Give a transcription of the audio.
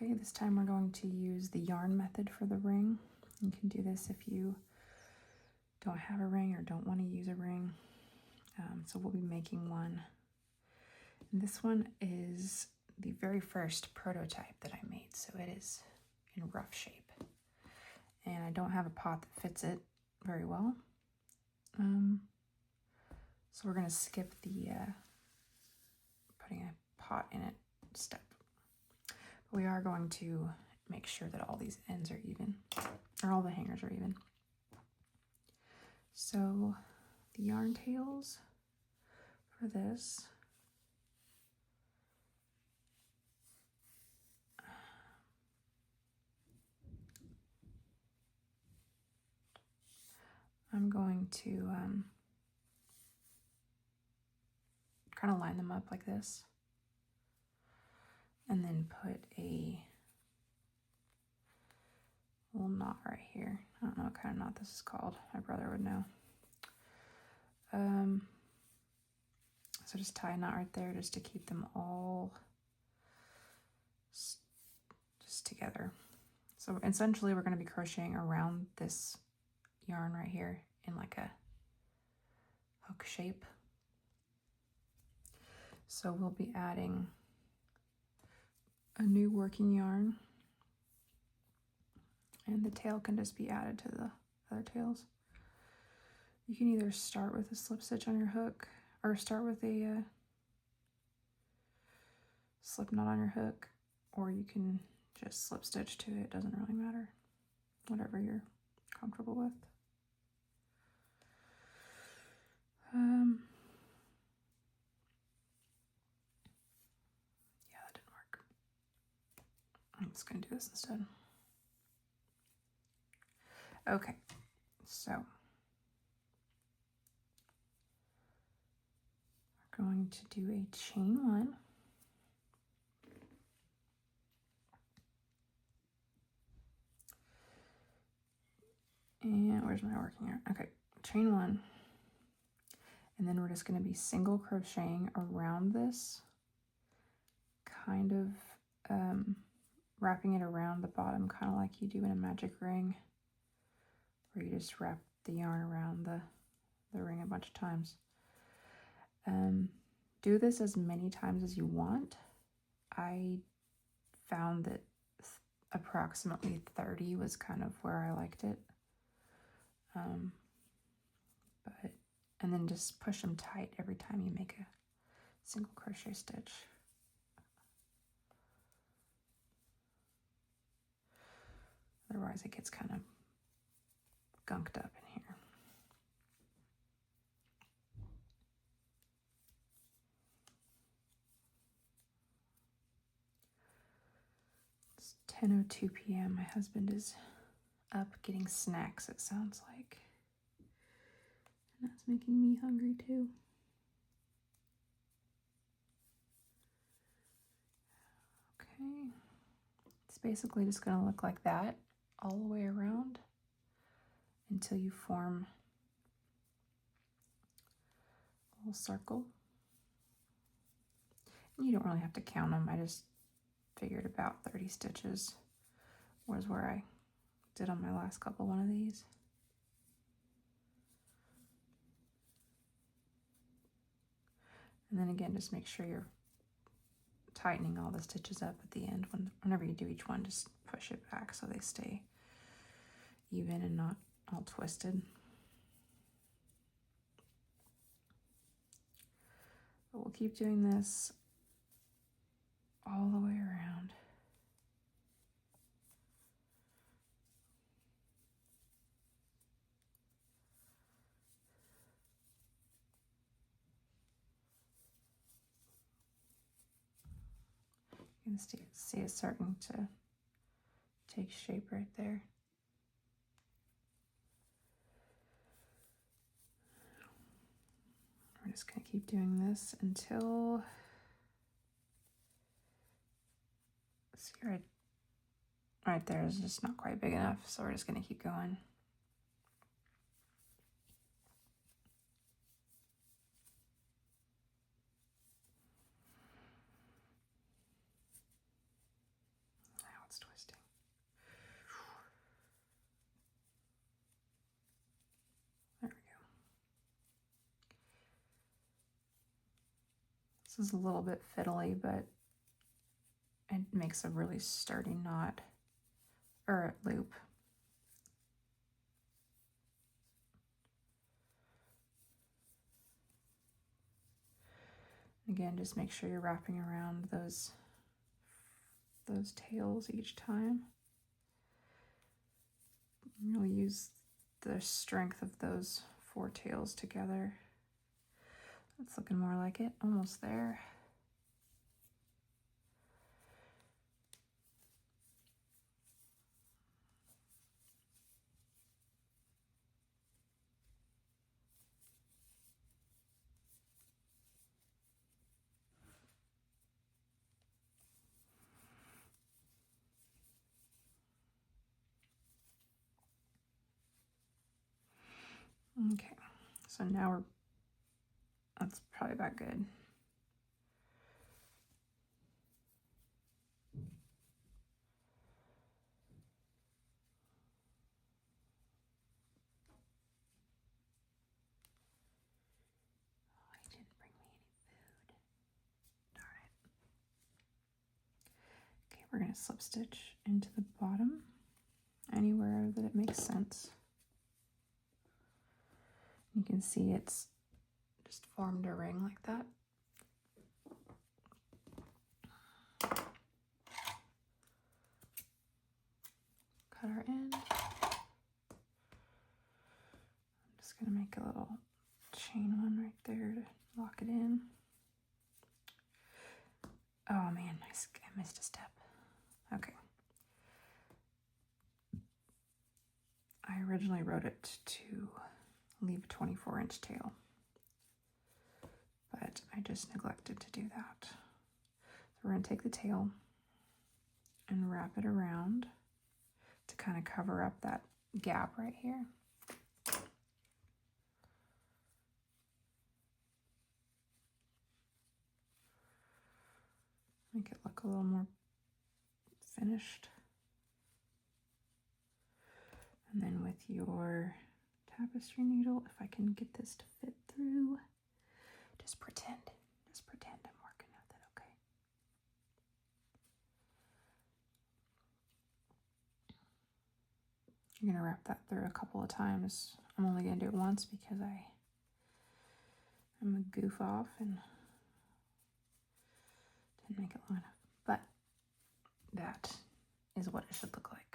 Okay, this time we're going to use the yarn method for the ring. You can do this if you don't have a ring or don't want to use a ring. So we'll be making one. And this one is the very first prototype that I made, so it is in rough shape. And I don't have a pot that fits it very well. So we're going to skip the putting a pot in it step. But we are going to make sure that all these ends are even, or all the hangers are even. So the yarn tails for this, I'm going to kind of line them up like this, and then put a little knot right here. I don't know what kind of knot this is called. My brother would know. So just tie a knot right there just to keep them all just together. So essentially we're going to be crocheting around this yarn right here in like a hook shape. So we'll be adding a new working yarn, and the tail can just be added to the other tails. You can either start with a slip stitch on your hook or start with a slip knot on your hook, or you can just slip stitch to it. It doesn't really matter, whatever you're comfortable with. Yeah, that didn't work. I'm just gonna do this instead. Okay, so we're going to do a chain one. And where's my working yarn? Okay, chain one. And then we're just going to be single crocheting around this, kind of wrapping it around the bottom, kind of like you do in a magic ring, where you just wrap the yarn around the ring a bunch of times. Do this as many times as you want. I found that approximately 30 was kind of where I liked it. And then just push them tight every time you make a single crochet stitch. Otherwise it gets kind of gunked up in here. It's 10:02 p.m. My husband is up getting snacks, it sounds like. And that's making me hungry too. Okay. It's basically just going to look like that all the way around until you form a little circle. And you don't really have to count them. I just figured about 30 stitches was where I did on my last couple one of these. And then again, just make sure you're tightening all the stitches up at the end. Whenever you do each one, just push it back so they stay even and not all twisted. But we'll keep doing this all the way around. You can see it's starting to take shape right there. We're just going to keep doing this until, see, right there is just not quite big enough, so we're just going to keep going. This is a little bit fiddly, but it makes a really sturdy knot or loop. Again, just make sure you're wrapping around those tails each time. You'll use the strength of those 4 tails together. It's looking more like it, almost there. Okay, so now that's probably about good. Oh, he didn't bring me any food. Darn it. Okay, we're gonna slip stitch into the bottom, anywhere that it makes sense. You can see it's just formed a ring like that. Cut our end. I'm just gonna make a little chain one right there to lock it in. Oh man, I missed a step. Okay. I originally wrote it to leave a 24-inch tail, but I just neglected to do that. So we're gonna take the tail and wrap it around to kind of cover up that gap right here. Make it look a little more finished. And then with your tapestry needle, if I can get this to fit through, just pretend I'm working with it, okay? You're gonna wrap that through a couple of times. I'm only gonna do it once because I'm a goof off and didn't make it long enough. But that is what it should look like.